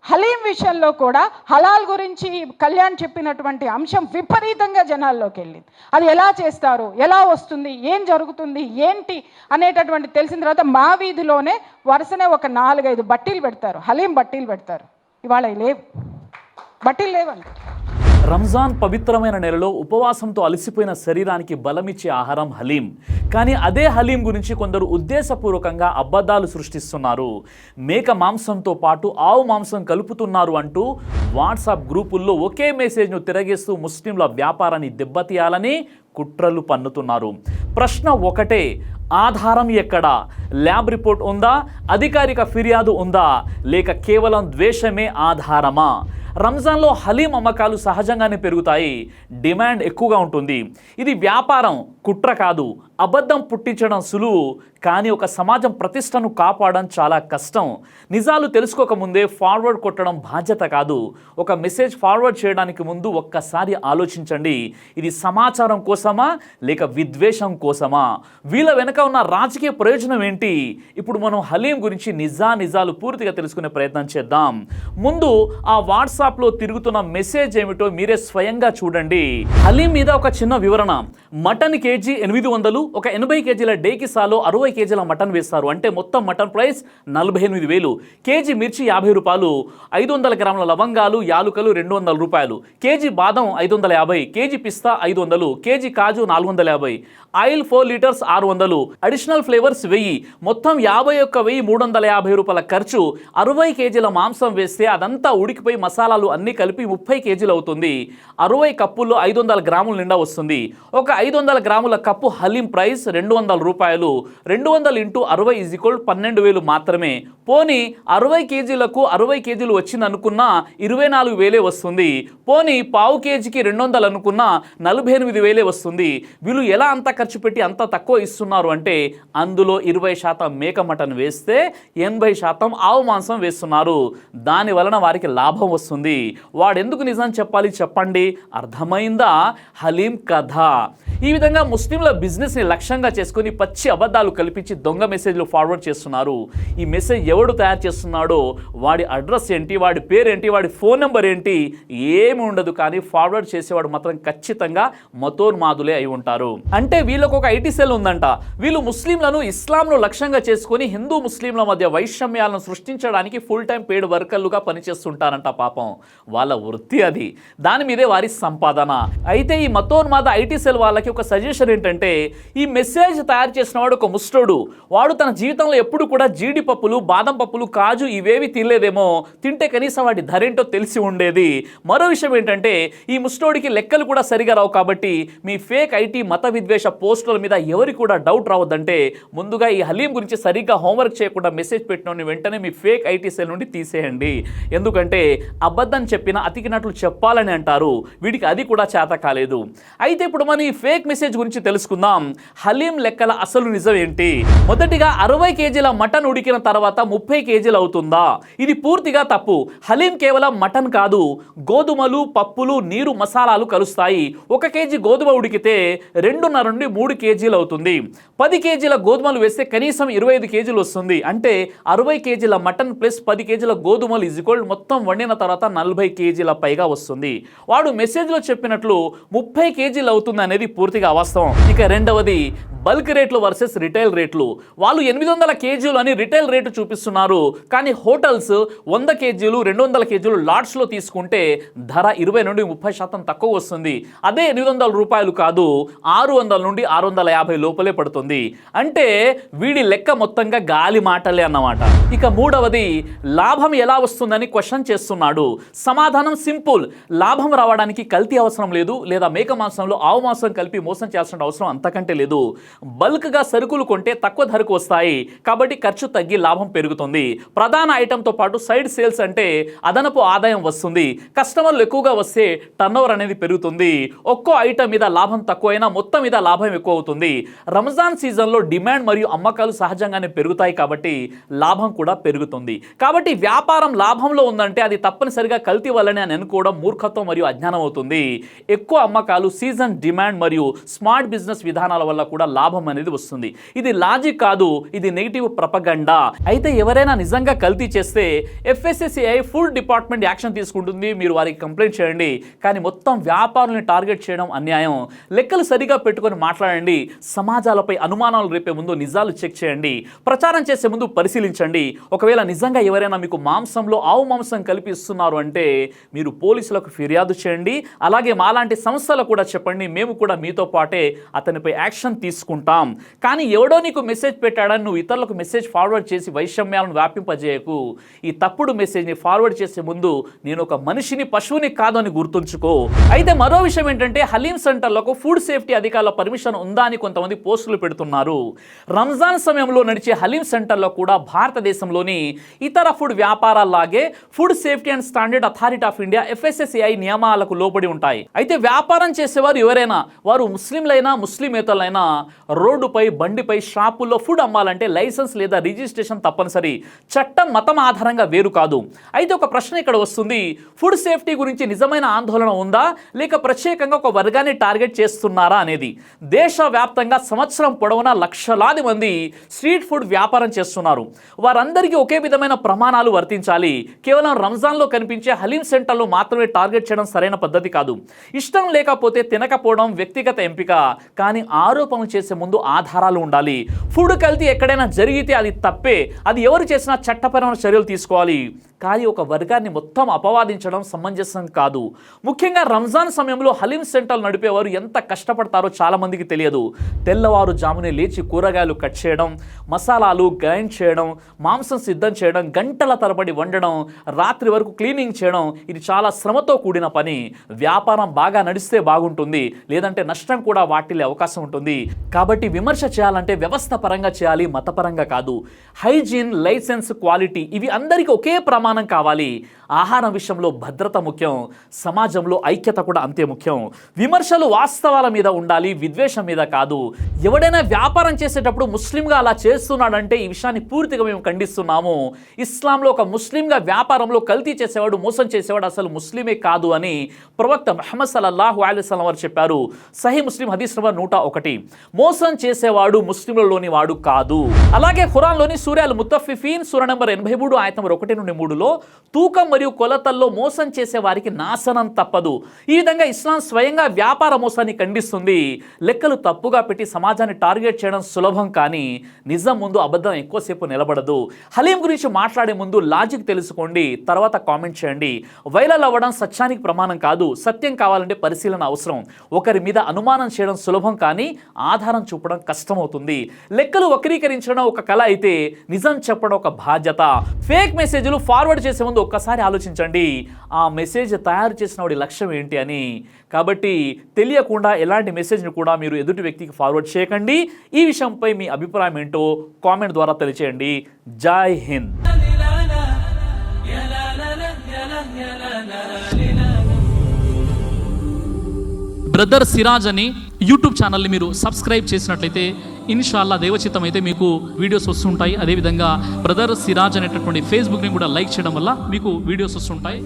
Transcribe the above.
హలీం విషయంలో కూడా హలాల్ గురించి కళ్యాణ్ చెప్పినటువంటి అంశం విపరీతంగా జనాల్లోకి వెళ్ళింది. అది ఎలా చేస్తారు, ఎలా వస్తుంది, ఏం జరుగుతుంది, ఏంటి అనేటటువంటి తెలిసిన తర్వాత మా వీధిలోనే వరుసనే ఒక 4-5 బట్టీలు పెడతారు, హలీం బట్టీలు పెడతారు. ఇవాళ లేవు, బట్టీలు లేవండి. రంజాన్ పవిత్రమైన నెలలో ఉపవాసంతో అలసిపోయిన శరీరానికి బలమిచ్చే ఆహారం హలీం. కానీ అదే హలీం గురించి కొందరు ఉద్దేశపూర్వకంగా అబద్ధాలు సృష్టిస్తున్నారు. మేక మాంసంతో పాటు ఆవు మాంసం కలుపుతున్నారు అంటూ వాట్సాప్ గ్రూపుల్లో ఒకే మెసేజ్ను తిరగేస్తూ ముస్లింల వ్యాపారాన్ని దెబ్బతీయాలని కుట్రలు పన్నుతున్నారు. ప్రశ్న ఒకటే, ఆధారం ఎక్కడా? ల్యాబ్ రిపోర్ట్ ఉందా? అధికారిక ఫిర్యాదు ఉందా? లేక కేవలం ద్వేషమే ఆధారమా? రంజాన్లో హలీం అమ్మకాలు సహజంగానే పెరుగుతాయి, డిమాండ్ ఎక్కువగా ఉంటుంది. ఇది వ్యాపారం, కుట్ర కాదు. అబద్ధం పుట్టించడం సులువు, కానీ ఒక సమాజం ప్రతిష్టను కాపాడడం చాలా కష్టం. నిజాలు తెలుసుకోకముందే ఫార్వర్డ్ కొట్టడం బాధ్యత కాదు. ఒక మెసేజ్ ఫార్వర్డ్ చేయడానికి ముందు ఒక్కసారి ఆలోచించండి, ఇది సమాచారం కోసమా లేక విద్వేషం కోసమా? వీళ్ళ వెనక ఉన్న రాజకీయ ప్రయోజనం ఏంటి? ఇప్పుడు మనం హలీం గురించి నిజాలు పూర్తిగా తెలుసుకునే ప్రయత్నం చేద్దాం. ముందు ఆ వాట్సాప్లో తిరుగుతున్న మెసేజ్ ఏమిటో మీరే స్వయంగా చూడండి. హలీం మీద ఒక చిన్న వివరణ. మటన్ కేజీ 800, ఒక 80 కేజీల డేకిసాలో 60 కేజీల మటన్ వేస్తారు. అంటే మొత్తం మటన్ ప్రైస్ 48,000. కేజీ మిర్చి 50 రూపాయలు, 500 గ్రాముల లవంగాలు యాలుకలు 200 రూపాయలు, కేజీ బాదం 550, కేజీ పిస్తా 500, కేజీ కాజు 450, ఆయిల్ 4 లీటర్స్ 600, అడిషనల్ ఫ్లేవర్స్ 1000, మొత్తం 51,350 రూపాయల ఖర్చు. 60 కేజీల మాంసం వేస్తే అదంతా ఉడికిపోయి మసాలాలు అన్నీ కలిపి 30 కేజీలు అవుతుంది. 60 కప్పుల్లో 500 గ్రాముల నిండా వస్తుంది. ఒక 500 గ్రాముల కప్పు హలీం ప్రైస్ 200 రూపాయలు. 200 × 60 = 12,000 మాత్రమే. పోనీ 60 కేజీలకు 60 కేజీలు వచ్చింది అనుకున్నా 24,000 వస్తుంది. పోనీ పావు కేజీకి 200 అనుకున్నా 48,000 వస్తుంది. వీళ్ళు ఎలా అంత ఖర్చు పెట్టి అంత తక్కువ ఇస్తున్నారు అంటే అందులో 20% మేక మటన్ వేస్తే 80% ఆవు మాంసం వేస్తున్నారు. దాని వలన వారికి లాభం వస్తుంది. వాడెందుకు నిజం చెప్పాలి చెప్పండి? అర్థమైందా? హలీం కథ. ఈ విధంగా ముస్లింల బిజినెస్ని లక్ష్యంగా చేసుకుని పచ్చి అబద్ధాలు కల్పించి దొంగ మెసేజ్లు ఫార్వర్డ్ చేస్తున్నారు. ఈ మెసేజ్ ఎవడు తయారు చేస్తున్నాడో, వాడి అడ్రస్ ఏంటి, వాడి పేరేంటి, వాడి ఫోన్ నెంబర్ ఏంటి ఏమి ఉండదు. కానీ ఫార్వర్డ్ చేసేవాడు మాత్రం ఖచ్చితంగా మతోన్మాదులే అయి ఉంటారు. అంటే వీళ్ళకు ఒక ఐటీ సెల్ ఉందంట. వీళ్ళు ముస్లింలను ఇస్లాంను లక్ష్యంగా చేసుకుని హిందూ ముస్లింల మధ్య వైషమ్యాలను సృష్టించడానికి ఫుల్ టైం పెయిడ్ వర్కర్లుగా పనిచేస్తుంటారంట. పాపం వాళ్ళ వృత్తి అది, దాని మీదే వారి సంపాదన. అయితే ఈ మతోన్మాద ఐటీ సెల్ వాళ్ళకి ఒక సజెషన్ ఏంటంటే, ఈ మెసేజ్ తయారు చేసిన వాడు ఒక ముస్టోడు. వాడు తన జీవితంలో ఎప్పుడు కూడా జీడిపప్పులు, బాదం పప్పులు, కాజు ఇవేవి తినలేదేమో. తింటే కనీసం వాటి ధరేంటో తెలిసి ఉండేది. మరో విషయం ఏంటంటే, ఈ ముస్టోడికి లెక్కలు కూడా సరిగా రావు. కాబట్టి మీ ఫేక్ ఐటీ మత విద్వేష పోస్టుల మీద ఎవరికి కూడా డౌట్ రావద్దంటే ముందుగా ఈ హలీం గురించి సరిగ్గా హోంవర్క్ చేయకుండా మెసేజ్ పెట్టిన వెంటనే మీ ఫేక్ ఐటీ సెల్ నుండి తీసేయండి. ఎందుకంటే అబద్ధం చెప్పిన అతికినట్లు చెప్పాలని అంటారు. వీడికి అది కూడా చేత కాలేదు. అయితే ఇప్పుడు మనం ఈ ఫేక్ మెసేజ్ గురించి తెలుసుకుందాం. హలీం లెక్కల అసలు నిజం ఏంటి? మొదటిగా 60 కేజీల మటన్ ఉడికిన తర్వాత 30 కేజీలు అవుతుందా? ఇది పూర్తిగా తప్పు. హలీం కేవలం మటన్ కాదు, గోధుమలు, పప్పులు, నీరు, మసాలాలు కలుస్తాయి. 1 కేజీ గోధుమ ఉడికితే 2.5 నుండి 3 కేజీలు అవుతుంది. 10 కేజీల గోధుమలు వేస్తే కనీసం 25 కేజీలు వస్తుంది. అంటే 60 కేజీల మటన్ ప్లస్ 10 కేజీల గోధుమలు మొత్తం వండిన తర్వాత 40 కేజీల పైగా వస్తుంది. వాడు మెసేజ్లో చెప్పినట్లు 30 కేజీలు అవుతుంది అనేది పూర్తిగా అవాస్తవం. ఇక రెండవది బల్క్ రేట్లు వర్సెస్ రిటైల్ రేట్లు. వాళ్ళు 800 కేజీలు అని రిటైల్ రేటు చూపిస్తున్నారు. కానీ హోటల్స్ 100 కేజీలు 200 కేజీలు లాట్స్లో తీసుకుంటే ధర 20 నుండి 30% తక్కువ వస్తుంది. అదే 800 రూపాయలు కాదు, 600 నుండి 650 లోపలే పడుతుంది. అంటే వీడి లెక్క మొత్తంగా గాలి మాటలే అన్నమాట. ఇక మూడవది లాభం ఎలా వస్తుందని క్వశ్చన్ చేస్తున్నాడు. సమాధానం సింపుల్. లాభం రావడానికి కల్తీ అవసరం లేదు, లేదా మేక మాంసంలో ఆవు మాంసం కలిపి మోసం చేయాల్సిన అవసరం అంతకంటే లేదు. బల్క్గా సరుకులు కొంటే తక్కువ ధరకు వస్తాయి, కాబట్టి ఖర్చు తగ్గి లాభం పెరుగుతుంది. ప్రధాన ఐటెంతో పాటు సైడ్ సేల్స్ అంటే అదనపు ఆదాయం వస్తుంది. కస్టమర్లు ఎక్కువగా వస్తే టర్నోవర్ అనేది పెరుగుతుంది. ఒక్కో ఐటెం మీద లాభం తక్కువైనా మొత్తం మీద లాభం ఎక్కువ అవుతుంది. రంజాన్ సీజన్లో డిమాండ్ మరియు అమ్మకాలు సహజంగానే పెరుగుతాయి కాబట్టి లాభం కూడా పెరుగుతుంది. కాబట్టి వ్యాపారం లాభంలో ఉందంటే అది తప్పనిసరిగా కల్తీ వల్లనే అని అనుకోవడం మూర్ఖత్వం మరియు అజ్ఞానం అవుతుంది. ఎక్కువ అమ్మకాలు, సీజన్ డిమాండ్ మరియు స్మార్ట్ బిజినెస్ విధానాల వల్ల కూడా లాభం అనేది వస్తుంది. ఇది లాజిక్ కాదు, ఇది నెగిటివ్ ప్రపగండా. అయితే ఎవరైనా నిజంగా కల్తీ చేస్తే FSSAI ఫుడ్ డిపార్ట్మెంట్ యాక్షన్ తీసుకుంటుంది. మీరు వారికి కంప్లైంట్ చేయండి. కానీ మొత్తం వ్యాపారులను టార్గెట్ చేయడం అన్యాయం. లెక్కలు సరిగా పెట్టుకొని మాట్లాడండి. సమాజాలపై అనుమానాలు రేపే ముందు నిజాలు చెక్ చేయండి. ప్రచారం చేసే ముందు పరిశీలించండి. ఒకవేళ నిజంగా ఎవరైనా మీకు మాంసంలో ఆవు మాంసం కలిపి ఇస్తున్నారు అంటే మీరు పోలీసులకు ఫిర్యాదు చేయండి. అలాగే మాలాంటి సంస్థలు కూడా చెప్పండి. మేము కూడా మీతో పాటే అతనిపై యాక్షన్ తీసుకుంటాం. కానీ ఎవడో నీకు మెసేజ్ పెట్టాడని నువ్వు ఇతరులకు మెసేజ్ ఫార్వర్డ్ చేసి వైషమ్యాలను వ్యాపింపజేయకు. ఈ తప్పుడు మెసేజ్ని ఫార్వర్డ్ చేసే ముందు నేను ఒక మనిషిని, పశువుని కాదు అని గుర్తుంచుకో. అయితే మరో విషయం ఏంటంటే హలీం సెంటర్లకు ఫుడ్ సేఫ్టీ అధికారుల పర్మిషన్ ఉందా అని కొంతమంది పోస్టులు పెడుతున్నారు. రంజాన్ సమయంలో నడిచే హలీం సెంటర్లో కూడా భారతదేశంలోని ఇతర ఫుడ్ వ్యాపారాల్లాగే food safety and standard authority of India FSSAI నియమాలకు లోబడి ఉంటాయి. అయితే వ్యాపారం చేసేవారు ఎవరైనా, వారు ముస్లింలైనా ముస్లిమేతరులైనా, రోడ్డుపై, బండిపై, షాపుల్లో ఫుడ్ అమ్మాలంటే లైసెన్స్ లేదా రిజిస్ట్రేషన్ తప్పనిసరి. చట్టం మతం ఆధారంగా వేరు కాదు. అయితే ఒక ప్రశ్న ఇక్కడ వస్తుంది. ఫుడ్ సేఫ్టీ గురించి నిజమైన ఆందోళన ఉందా, లేక ప్రత్యేకంగా ఒక వర్గాన్ని టార్గెట్ చేస్తున్నారా అనేది. దేశవ్యాప్తంగా సంవత్సరం పొడవునా లక్షలాది మంది స్ట్రీట్ ఫుడ్ వ్యాపారం చేస్తున్నారు. వారందరికీ ఒకే విధమైన ప్రమాణాలు వర్తించాలి. కేవలం రంజాన్లో కనిపించే హలీం సెంటర్లు మాత్రమే టార్గెట్ చేయడం సరైన పద్ధతి కాదు. ఇష్టం లేకపోతే తినకపోవడం వ్యక్తిగత ఎంపిక. కానీ ఆరోపణలు చేసే ముందు ఆధారాలు ఉండాలి. ఫుడ్ కల్తీ ఎక్కడైనా జరిగితే అది తప్పే. అది ఎవరు చేసినా చట్టపరమైన చర్యలు తీసుకోవాలి. కానీ ఒక వర్గాన్ని మొత్తం అపవాదించడం సమంజసం కాదు. ముఖ్యంగా రంజాన్ సమయంలో హలీం సెంటర్లు నడిపేవారు ఎంత కష్టపడతారో చాలా మందికి తెలియదు. తెల్లవారుజామునే లేచి కూరగాయలు కట్ చేయడం, మసాలాలు గ్రైండ్ చేయడం, మాంసం సిద్ధం చేయడం, గంటల తరబడి వండడం, రాత్రి వరకు క్లీనింగ్ చేయడం, ఇది చాలా శ్రమతో కూడిన పని. వ్యాపారం బాగా నడిస్తే బాగుంటుంది, లేదంటే నష్టం కూడా వాటిల్లే అవకాశం ఉంటుంది. కాబట్టి విమర్శ చేయాలంటే వ్యవస్థ పరంగా చేయాలి, మతపరంగా కాదు. హైజీన్, లైసెన్స్, క్వాలిటీ ఇవి అందరికీ ఒకే ప్రమాణం కావాలి. ఆహారం విషయంలో భద్రత ముఖ్యం. సమాజంలో ఐక్యత కూడా అంతే ముఖ్యం. విమర్శలు వాస్తవాల మీద ఉండాలి, విద్వేషం మీద కాదు. ఎవడైనా వ్యాపారం చేసేటప్పుడు ముస్లింగా అలా చేస్తున్నాడంటే ఈ విషయాన్ని పూర్తిగా మేము ఖండిస్తున్నాము. ఇస్లాంలో ఒక ముస్లింగా వ్యాపారంలో కల్తీ చేసేవాడు, మోసం చేసేవాడు అసలు ముస్లిమే కాదు అని ప్రవక్త ముహమ్మద్ సల్లల్లాహు అలైహి వసల్లం వారు చెప్పారు. సహీ ముస్లిం హదీస్ నంబర్ 101. మోసం చేసేవాడు ముస్లింలలోని వాడు కాదు. అలాగే ఖురాన్లోని సూరా అల్ ముత్తఫిఫీన్ సూరా నంబర్ 83 ఆయత నంబర్ 1 నుండి 3లో తూకం మరియు కొలతల్లో మోసం చేసే వారికి నాశనం తప్పదు. ఈ విధంగా ఇస్లాం స్వయంగా వ్యాపార మోసాన్ని ఖండిస్తుంది. లెక్కలు తప్పుగా పెట్టి సమాజాన్ని టార్గెట్ చేయడం సులభం, కానీ నిజం ముందు అబద్ధం ఎక్కువసేపు నిలబడదు. హలీం గురించి మాట్లాడే ముందు లాజిక్ తెలుసుకోండి, తర్వాత కామెంట్ చేయండి. వైరల్ అవ్వడం సత్యానికి ప్రమాణం కాదు. సత్యం కావాలంటే పరిశీలన అవసరం. ఒకరి మీద అనుమానం చేయడం సులభం, కానీ ఆధారం చూపడం కష్టమవుతుంది. లెక్కలు వక్రీకరించడం ఒక కళ అయితే నిజం చెప్పడం ఒక బాధ్యత. ఫేక్ మెసేజ్లు ఫార్వర్డ్ చేసే ముందు ఒక్కసారి ఆలోచించండి, ఆ మెసేజ్ తయారు చేసిన వాడి లక్ష్యం ఏంటి అని. కాబట్టి తెలియకుండా ఎలాంటి మెసేజ్ని కూడా మీరు ఎదుటి వ్యక్తికి ఫార్వర్డ్ చేయకండి. ఈ విషయంపై మీ అభిప్రాయం ఏంటో కామెంట్ ద్వారా తెలియచేయండి. జై హింద్. బ్రదర్ సిరాజ్ అని యూట్యూబ్ ఛానల్ని మీరు సబ్స్క్రైబ్ చేసినట్లయితే ఇన్షాల్లా దేవచిత్తం అయితే మీకు వీడియోస్ వస్తుంటాయి. అదేవిధంగా బ్రదర్ సిరాజ్ అనేటటువంటి ఫేస్బుక్ని కూడా లైక్ చేయడం వల్ల మీకు వీడియోస్ వస్తుంటాయి.